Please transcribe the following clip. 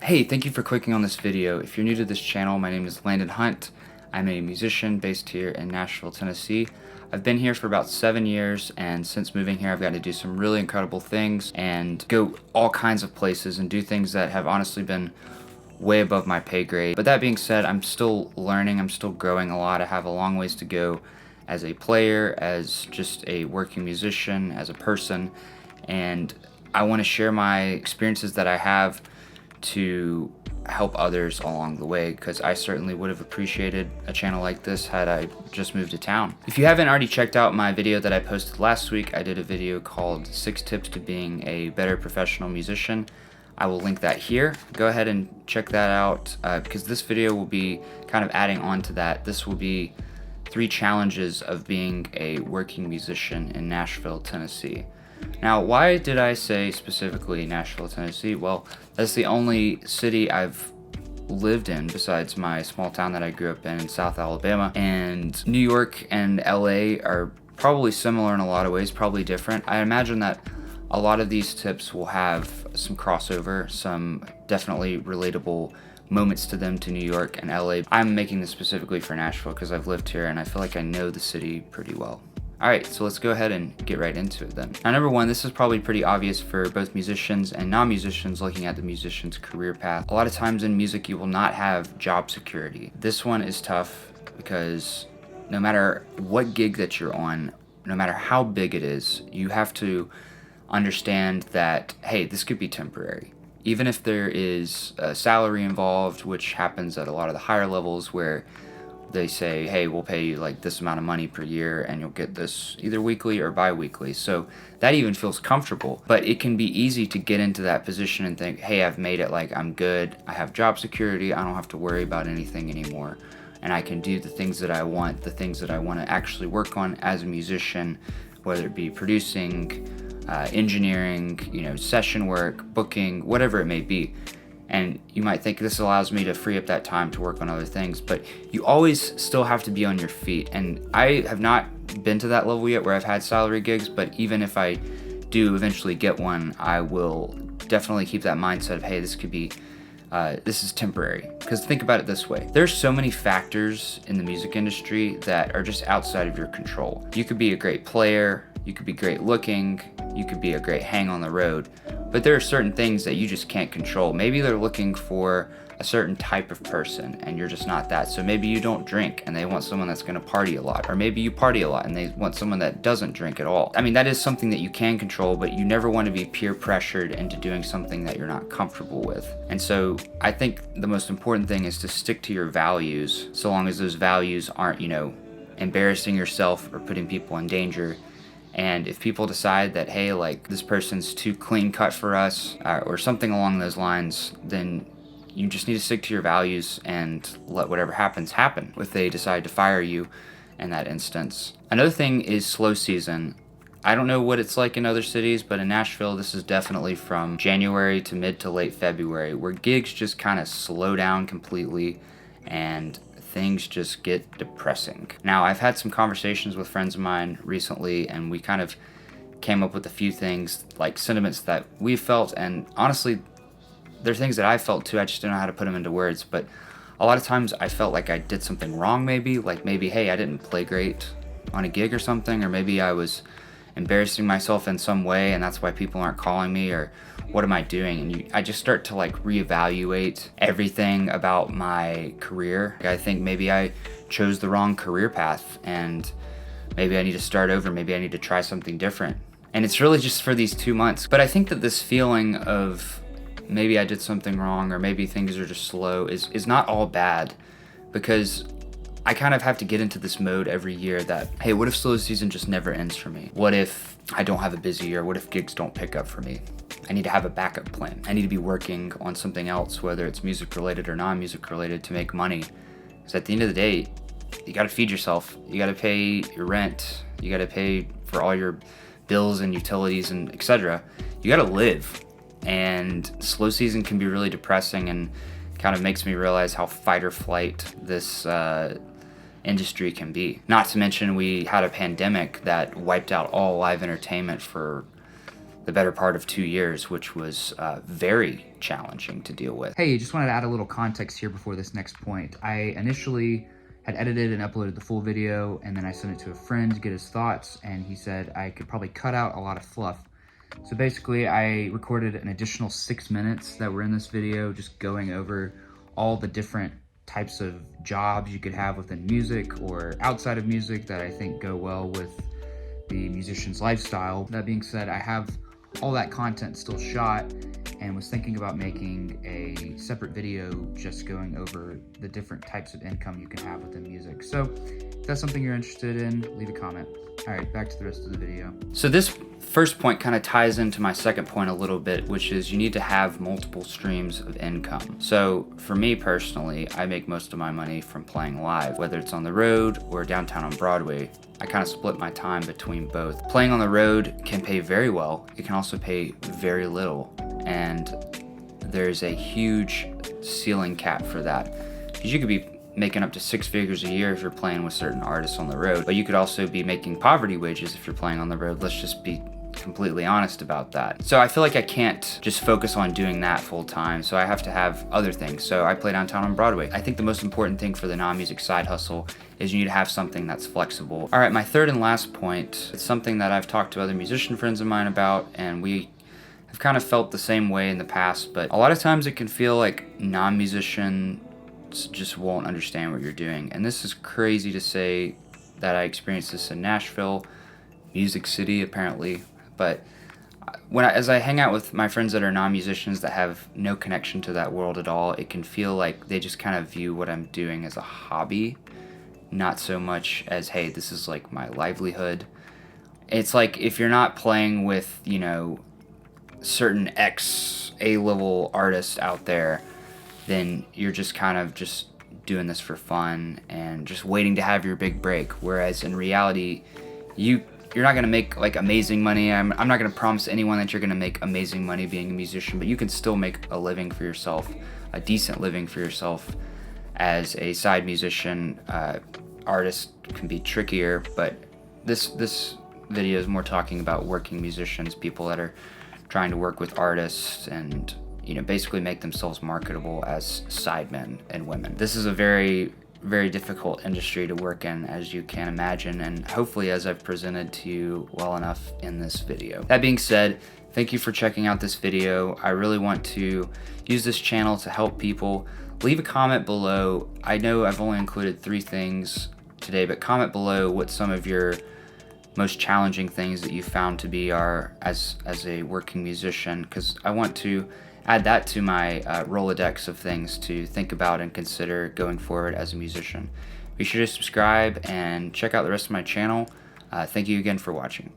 Hey, thank you for clicking on this video. If you're new to this channel, my name is Landon Hunt. I'm a musician based here in Nashville, Tennessee. I've been here for about 7 years, and since moving here I've got to do some really incredible things and go all kinds of places and do things that have honestly been way above my pay grade. But that being said, I'm still learning, I'm still growing a lot. I have a long ways to go as a player, as just a working musician, as a person, and I want to share my experiences that I have to help others along the way, because I certainly would have appreciated a channel like this had I just moved to town. If you haven't already checked out my video that I posted last week, I did a video called 6 Tips to Being a Better Professional Musician. I will link that here. Go ahead and check that out because this video will be kind of adding on to that. This will be 3 challenges of being a working musician in Nashville, Tennessee. Now, why did I say specifically Nashville, Tennessee? Well, that's the only city I've lived in besides my small town that I grew up in South Alabama. And New York and LA are probably similar in a lot of ways, probably different. I imagine that a lot of these tips will have some crossover, some definitely relatable moments to them to New York and LA. I'm making this specifically for Nashville because I've lived here and I feel like I know the city pretty well. Alright, so let's go ahead and get right into it then. Now, number 1, this is probably pretty obvious for both musicians and non-musicians looking at the musician's career path. A lot of times in music you will not have job security. This one is tough because no matter what gig that you're on, no matter how big it is, you have to understand that, hey, this could be temporary. Even if there is a salary involved, which happens at a lot of the higher levels where they say, hey, we'll pay you like this amount of money per year and you'll get this either weekly or bi-weekly. So that even feels comfortable, but it can be easy to get into that position and think, hey, I've made it, like I'm good. I have job security. I don't have to worry about anything anymore. And I can do the things that I want, the things that I want to actually work on as a musician, whether it be producing, engineering, session work, booking, whatever it may be. And you might think this allows me to free up that time to work on other things, but you always still have to be on your feet. And I have not been to that level yet where I've had salary gigs, but even if I do eventually get one, I will definitely keep that mindset of, hey, this could be, this is temporary. Because think about it this way. There's so many factors in the music industry that are just outside of your control. You could be a great player, you could be great looking, you could be a great hang on the road, but there are certain things that you just can't control. Maybe they're looking for a certain type of person and you're just not that. So maybe you don't drink and they want someone that's gonna party a lot. Or maybe you party a lot and they want someone that doesn't drink at all. I mean, that is something that you can control, but you never want to be peer pressured into doing something that you're not comfortable with. And so I think the most important thing is to stick to your values, so long as those values aren't, embarrassing yourself or putting people in danger. And if people decide that, hey, like this person's too clean cut for us or something along those lines, then you just need to stick to your values and let whatever happens happen if they decide to fire you in that instance. Another thing is slow season. I don't know what it's like in other cities, but in Nashville, this is definitely from January to mid to late February, where gigs just kind of slow down completely and things just get depressing. Now, I've had some conversations with friends of mine recently, and we kind of came up with a few things, like sentiments that we felt, and honestly, they're things that I felt too. I just don't know how to put them into words, but a lot of times I felt like I did something wrong maybe, hey, I didn't play great on a gig or something, or maybe I was embarrassing myself in some way and that's why people aren't calling me, or what am I doing? And I just start to reevaluate everything about my career. I think maybe I chose the wrong career path and maybe I need to start over. Maybe I need to try something different. And it's really just for these 2 months. But I think that this feeling of maybe I did something wrong or maybe things are just slow is not all bad, because I kind of have to get into this mode every year that, hey, what if slow season just never ends for me? What if I don't have a busy year? What if gigs don't pick up for me? I need to have a backup plan. I need to be working on something else, whether it's music related or non-music related, to make money. Because at the end of the day, you gotta feed yourself. You gotta pay your rent. You gotta pay for all your bills and utilities and etc. You gotta live. And slow season can be really depressing and kind of makes me realize how fight or flight this industry can be. Not to mention we had a pandemic that wiped out all live entertainment for the better part of 2 years, which was very challenging to deal with. Hey, just wanted to add a little context here before this next point. I initially had edited and uploaded the full video, and then I sent it to a friend to get his thoughts, and he said I could probably cut out a lot of fluff. So basically, I recorded an additional 6 minutes that were in this video, just going over all the different types of jobs you could have within music or outside of music that I think go well with the musician's lifestyle. That being said, I have all that content still shot and was thinking about making a separate video just going over the different types of income you can have within music. So if that's something you're interested in, leave a comment. All right, back to the rest of the video. So this first point kind of ties into my second point a little bit, which is you need to have multiple streams of income. So for me personally, I make most of my money from playing live, whether it's on the road or downtown on Broadway. I kind of split my time between both. Playing on the road can pay very well. It can also pay very little. And there's a huge ceiling cap for that. Because you could be making up to 6 figures a year if you're playing with certain artists on the road, but you could also be making poverty wages if you're playing on the road. Let's just be completely honest about that. So I feel like I can't just focus on doing that full time, so I have to have other things. So I play downtown on Broadway. I think the most important thing for the non-music side hustle is you need to have something that's flexible. All right, my third and last point, it's something that I've talked to other musician friends of mine about, and we have kind of felt the same way in the past, but a lot of times it can feel like non-musician just won't understand what you're doing. And this is crazy to say that I experienced this in Nashville, Music City apparently, but as I hang out with my friends that are non-musicians that have no connection to that world at all, it can feel like they just kind of view what I'm doing as a hobby, not so much as, hey, this is like my livelihood. It's like if you're not playing with, you know, certain A-level artists out there, then you're just kind of just doing this for fun and just waiting to have your big break. Whereas in reality, you're not gonna make like amazing money. I'm not gonna promise anyone that you're gonna make amazing money being a musician, but you can still make a living for yourself, a decent living for yourself as a side musician. Artist can be trickier, but this video is more talking about working musicians, people that are trying to work with artists and, you know, basically make themselves marketable as sidemen and women. This is a very, very difficult industry to work in, as you can imagine, and hopefully as I've presented to you well enough in this video. That being said, thank you for checking out this video. I really want to use this channel to help people. Leave a comment below. I know I've only included 3 things today, but comment below what some of your most challenging things that you found to be are as a working musician, because I want to add that to my Rolodex of things to think about and consider going forward as a musician. Be sure to subscribe and check out the rest of my channel. Thank you again for watching.